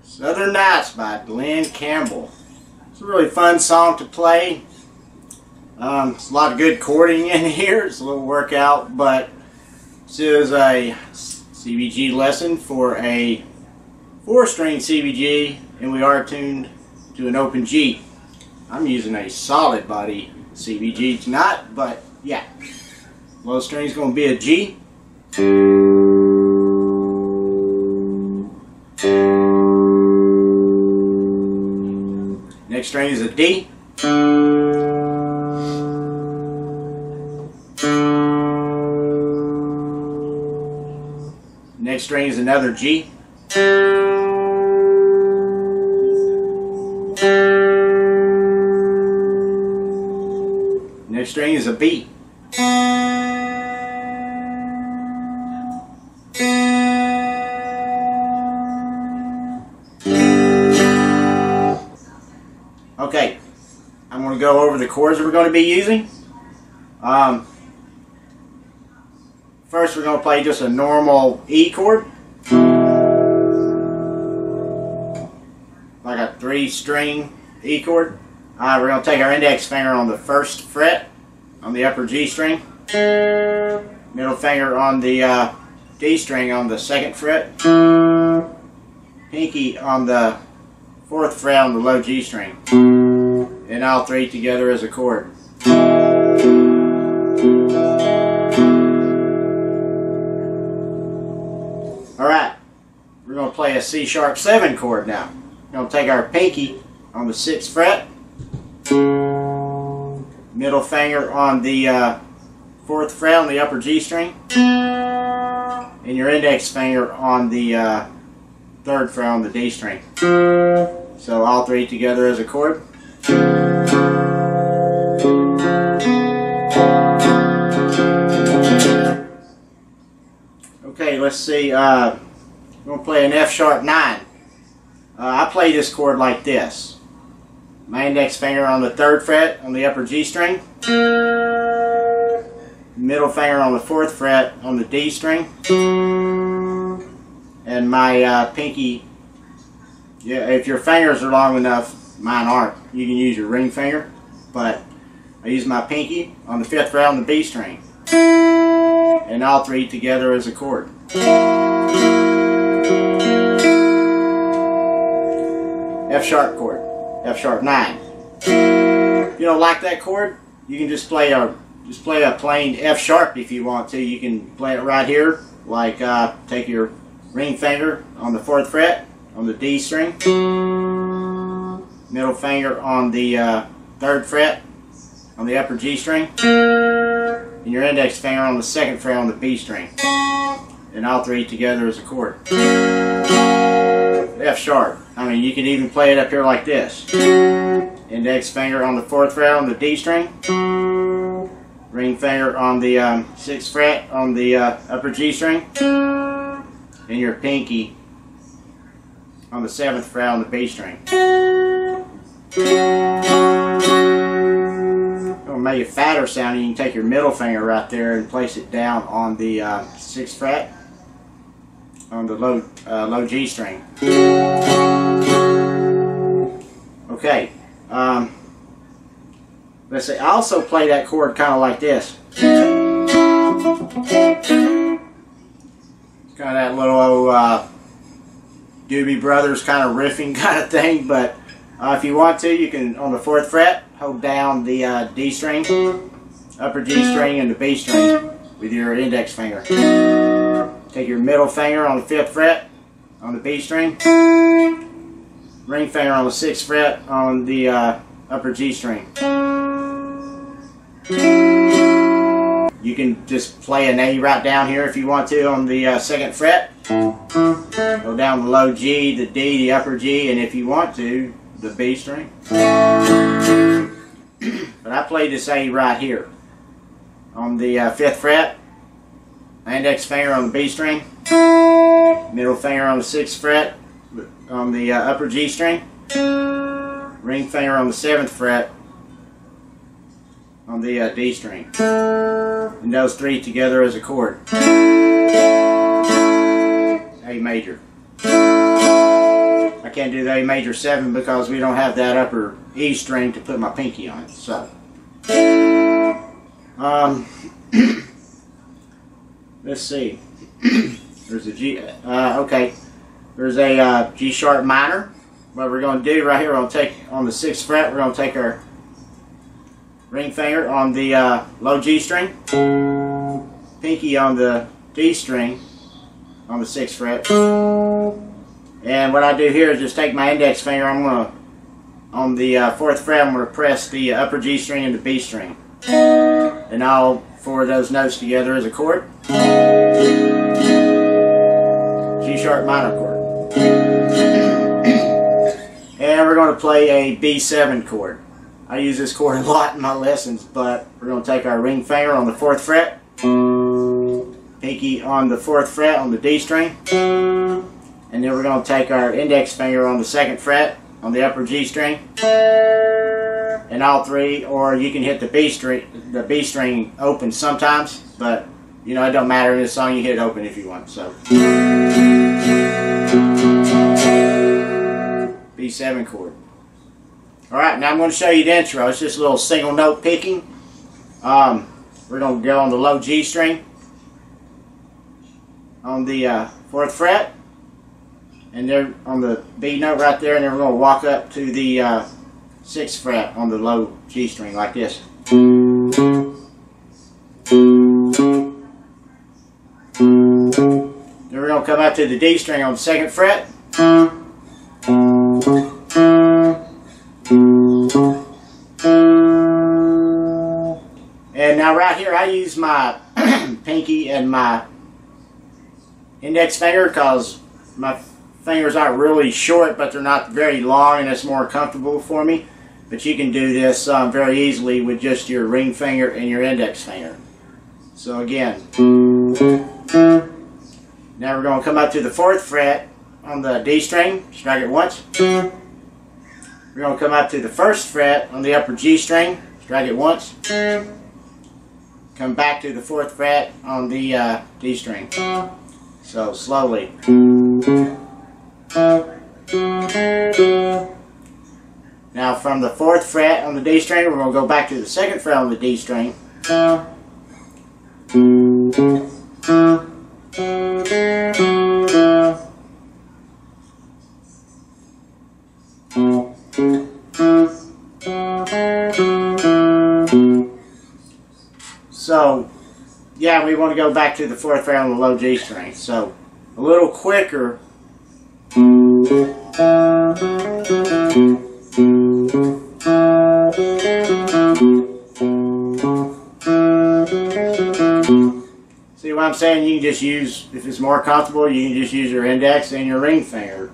Southern Nights by Glen Campbell. It's a really fun song to play. It's a lot of good chording in here. It's a little workout, but this is a CBG lesson for a 4-string CBG, and we are tuned to an open G. I'm using a solid body CBG tonight, but yeah, low string is going to be a G. Next string is a D. Next string is another G. Next string is a B. Okay, I'm going to go over the chords that we're going to be using. First, we're going to play just a normal E chord, like a 3-string E chord. We're going to take our index finger on the 1st fret on the upper G string, middle finger on the D string on the 2nd fret, pinky on the 4th fret on the low G string, and all three together as a chord. Alright, we're going to play a C#7 chord now. We're going to take our pinky on the 6th fret, middle finger on the 4th fret on the upper G string, and your index finger on the 3rd fret on the D string. So all three together as a chord. Okay, let's see. We're going to play an F#9. I play this chord like this. My index finger on the 3rd fret on the upper G string, middle finger on the 4th fret on the D string, and my pinky. Yeah, if your fingers are long enough, mine aren't, you can use your ring finger, but I use my pinky on the 5th fret on the B string, and all three together as a chord. F sharp chord, F#9. If you don't like that chord, you can just play a plain F sharp if you want to. You can play it right here, like take your ring finger on the 4th fret on the D string, middle finger on the 3rd fret on the upper G string, and your index finger on the 2nd fret on the B string, and all three together as a chord. F sharp. I mean, you can even play it up here like this. Index finger on the 4th fret on the D string, ring finger on the 6th fret on the upper G string, and your pinky on the 7th fret on the B string. To make it fatter sounding, you can take your middle finger right there and place it down on the 6th fret on the low G string. Okay. Let's see. I also play that chord kind of like this. It's kind of that little old Doobie Brothers kind of riffing kind of thing. But if you want to, you can, on the 4th fret, hold down the D string, upper G string, and the B string with your index finger. Take your middle finger on the 5th fret on the B string, ring finger on the 6th fret on the upper G string. You can just play an A right down here if you want to on the 2nd fret. Go down the low G, the D, the upper G, and if you want to, the B string. But I play this A right here on the 5th fret. Index finger on the B string, middle finger on the 6th fret on the upper G string, ring finger on the 7th fret on the D string, and those three together as a chord. A major. I can't do the A major 7 because we don't have that upper E string to put my pinky on. So, let's see. There's a G. Okay. There's a G sharp minor. What we're going to do right here, we're going to take on the 6th fret. We're going to take our ring finger on the low G string, pinky on the D string on the 6th fret, and what I do here is just take my index finger. I'm going to on the 4th fret. I'm going to press the upper G string and the B string, and all 4 of those notes together as a chord. G sharp minor chord. And we're going to play a B7 chord. I use this chord a lot in my lessons, but we're going to take our ring finger on the 4th fret, pinky on the 4th fret on the D string, and then we're going to take our index finger on the 2nd fret on the upper G string, and all 3, or you can hit the B string open sometimes, but you know, it don't matter in this song. You hit it open if you want. So B7 chord. Alright, now I'm going to show you the intro. It's just a little single note picking. We're going to go on the low G string on the 4th fret, and then on the B note right there, and then we're going to walk up to the 6th fret on the low G string like this. Then we're going to come up to the D string on the 2nd fret. And now right here I use my pinky and my index finger because my fingers aren't really short, but they're not very long, and it's more comfortable for me. But you can do this very easily with just your ring finger and your index finger. So again, now we're going to come up to the 4th fret on the D string, strike it once. We're going to come up to the 1st fret on the upper G string, strike it once. Come back to the 4th fret on the D string. So slowly. Now from the 4th fret on the D string, we're going to go back to the 2nd fret on the D string. So, yeah, we want to go back to the 4th fret on the low G string. So, a little quicker. See what I'm saying? You can just use, if it's more comfortable, you can just use your index and your ring finger.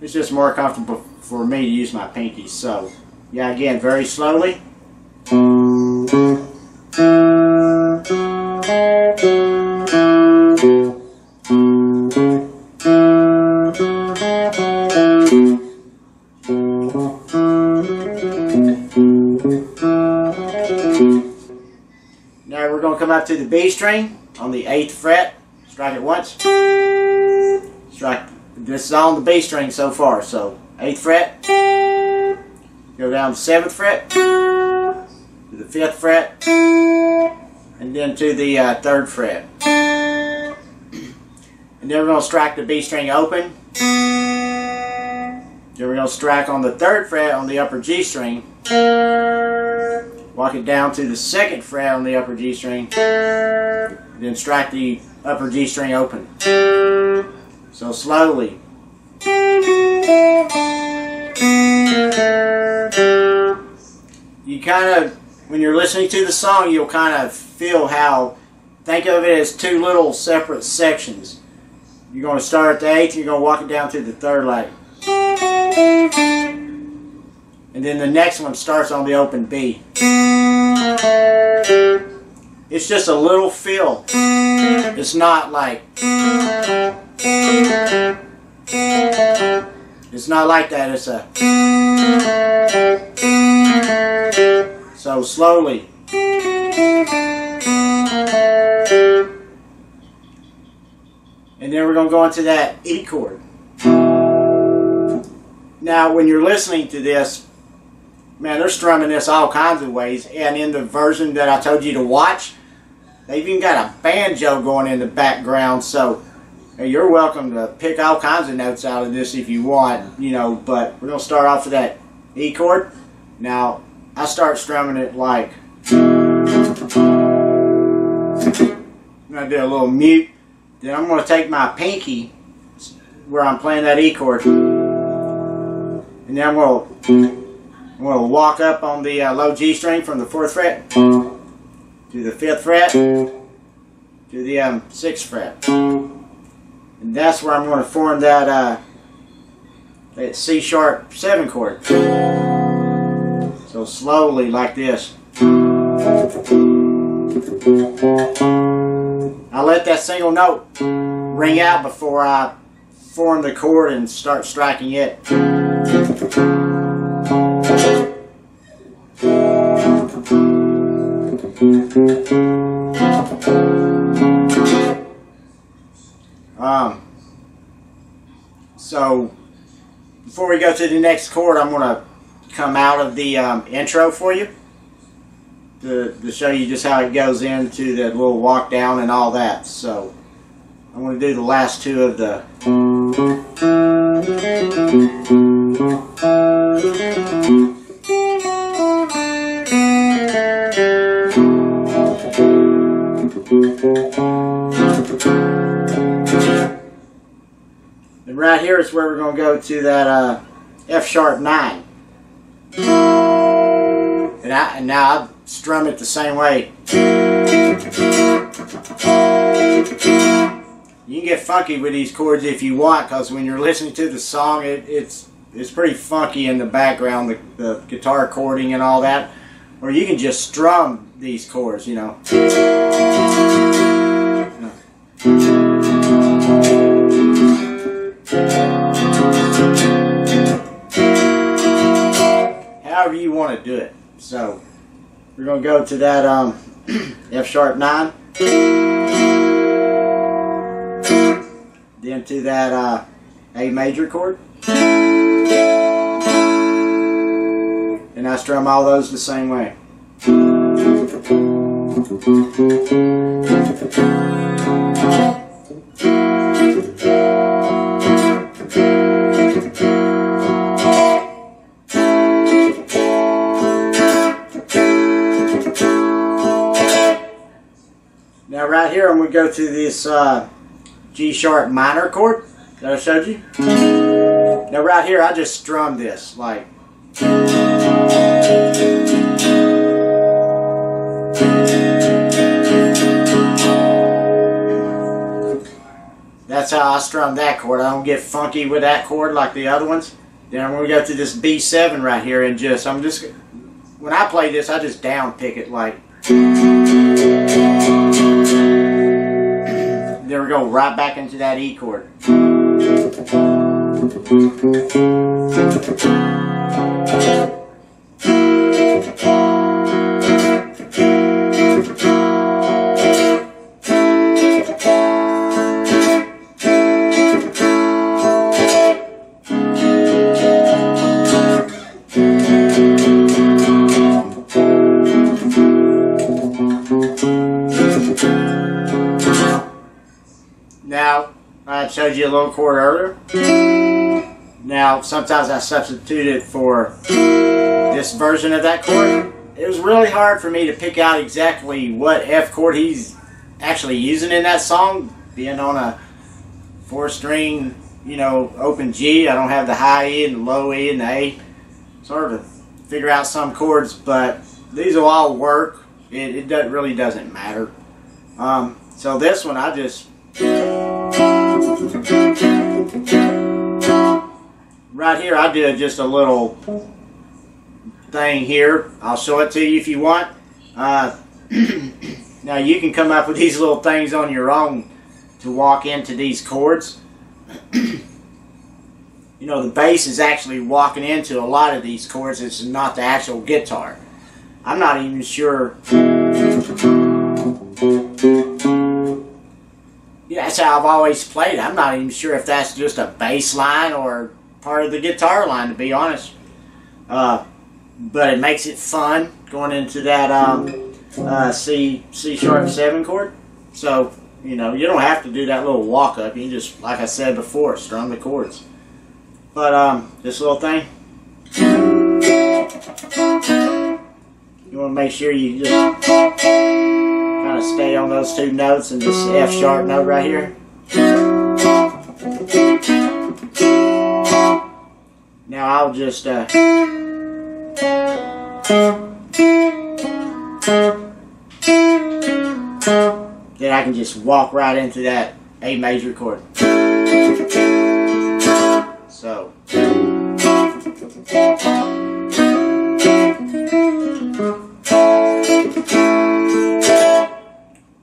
It's just more comfortable for me to use my pinky. So, yeah, again, very slowly. Now we're going to come up to the B string on the 8th fret. Strike it once. Strike. This is on the B string so far. So 8th fret. Go down to the 7th fret. To the 5th fret. And then to the 3rd fret. And then we're going to strike the B string open. Then we're going to strike on the 3rd fret on the upper G string. Walk it down to the 2nd fret on the upper G string. Then strike the upper G string open. So slowly. You kind of, when you're listening to the song, you'll kind of feel how, think of it as 2 little separate sections. You're going to start at the 8th, you're going to walk it down to the 3rd like. And then the next one starts on the open B. It's just a little feel. It's not like, it's not like that. It's a, so slowly. And then we're going to go into that E chord. Now when you're listening to this, man, they're strumming this all kinds of ways. And in the version that I told you to watch, they've even got a banjo going in the background. So you're welcome to pick all kinds of notes out of this if you want, you know. But we're going to start off with that E chord. Now, I start strumming it like, I'm going to do a little mute. Then I'm going to take my pinky where I'm playing that E chord. And then I'm going to walk up on the low G string from the 4th fret to the 5th fret to the 6th fret. And that's where I'm going to form that C sharp 7 chord. So slowly like this. I let that single note ring out before I form the chord and start striking it. So before we go to the next chord, I'm going to come out of the intro for you to show you just how it goes into the little walk down and all that. So I'm going to do the last 2 of the and right here is where we're going to go to that F sharp 9. And now I strum it the same way. You can get funky with these chords if you want, because when you're listening to the song, it's pretty funky in the background, the guitar chording and all that. Or you can just strum these chords, you know. However you want to do it. So we're going to go to that F sharp 9. Then to that A major chord. And I strum all those the same way. Now right here I'm going to go to this G sharp minor chord that I showed you. Now right here I just strum this like. That's how I strum that chord. I don't get funky with that chord like the other ones. Then I'm going to go to this B7 right here and when I play this, I just down pick it like. Then we go right back into that E chord. Now, I showed you a little chord earlier. Now, sometimes I substitute it for this version of that chord. It was really hard for me to pick out exactly what F chord he's actually using in that song, being on a 4-string, you know, open G. I don't have the high E and the low E and the A. It's hard to figure out some chords, but these will all work. It really doesn't matter. So this one, I just right here, I did just a little thing here. I'll show it to you if you want. Now you can come up with these little things on your own to walk into these chords. You know, the bass is actually walking into a lot of these chords. It's not the actual guitar. I'm not even sure. Yeah, that's how I've always played it. I'm not even sure if that's just a bass line or part of the guitar line, to be honest. But it makes it fun going into that C sharp 7 chord. So, you know, you don't have to do that little walk up. You can just, like I said before, strum the chords. But this little thing, you want to make sure you just kind of stay on those 2 notes and this F sharp note right here. Now I'll just then I can just walk right into that A major chord. So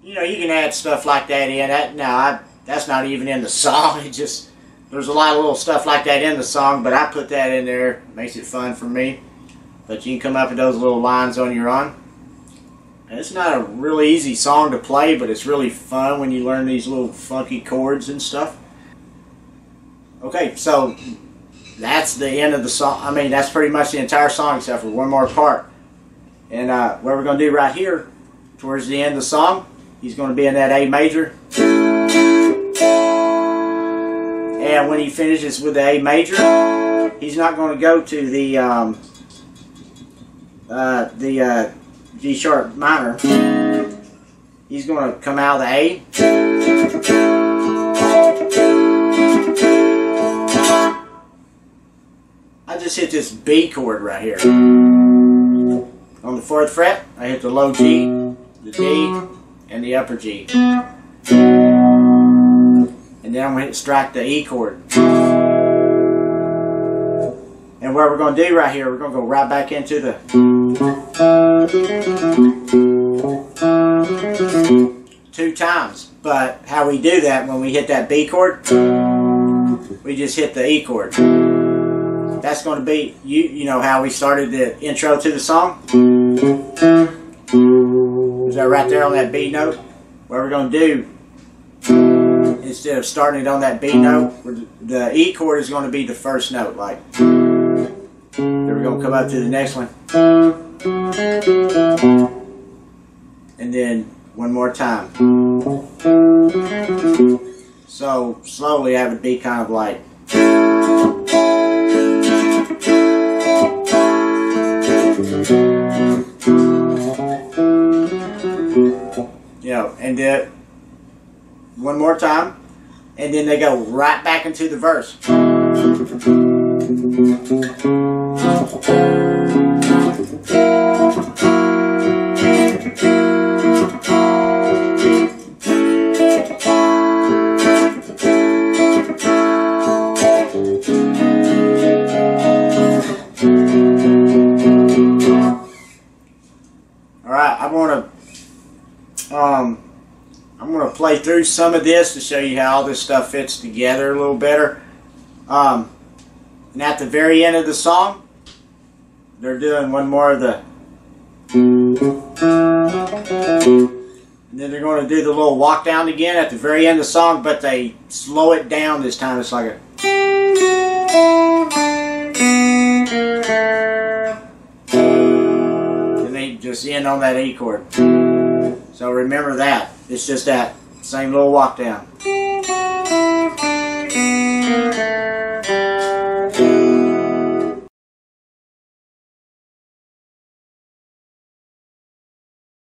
you know, you can add stuff like that in. That's not even in the song. It just, there's a lot of little stuff like that in the song, but I put that in there. Makes it fun for me. But you can come up with those little lines on your own. And it's not a really easy song to play, but it's really fun when you learn these little funky chords and stuff. Okay, so that's the end of the song. I mean, that's pretty much the entire song except for one more part. And what we're going to do right here, towards the end of the song, he's going to be in that A major. And when he finishes with the A major, he's not going to go to the G sharp minor. He's going to come out of the A. I just hit this B chord right here. On the 4th fret, I hit the low G, the D, and the upper G. And then I'm going to strike the E chord. And what we're going to do right here, we're going to go right back into the 2 times. But how we do that, when we hit that B chord, we just hit the E chord. That's going to be, you know how we started the intro to the song? Is that right there on that B note? What we're going to do, instead of starting it on that B note, the E chord is going to be the first note. Like, then we're going to come up to the next one. And then one more time. So slowly that would be kind of like, you know, and then one more time, and then they go right back into the verse. I'm going to play through some of this to show you how all this stuff fits together a little better. And at the very end of the song, they're doing one more of the, and then they're going to do the little walk down again at the very end of the song, but they slow it down this time. It's like a, and they just end on that E chord. So remember that. It's just that same little walk down.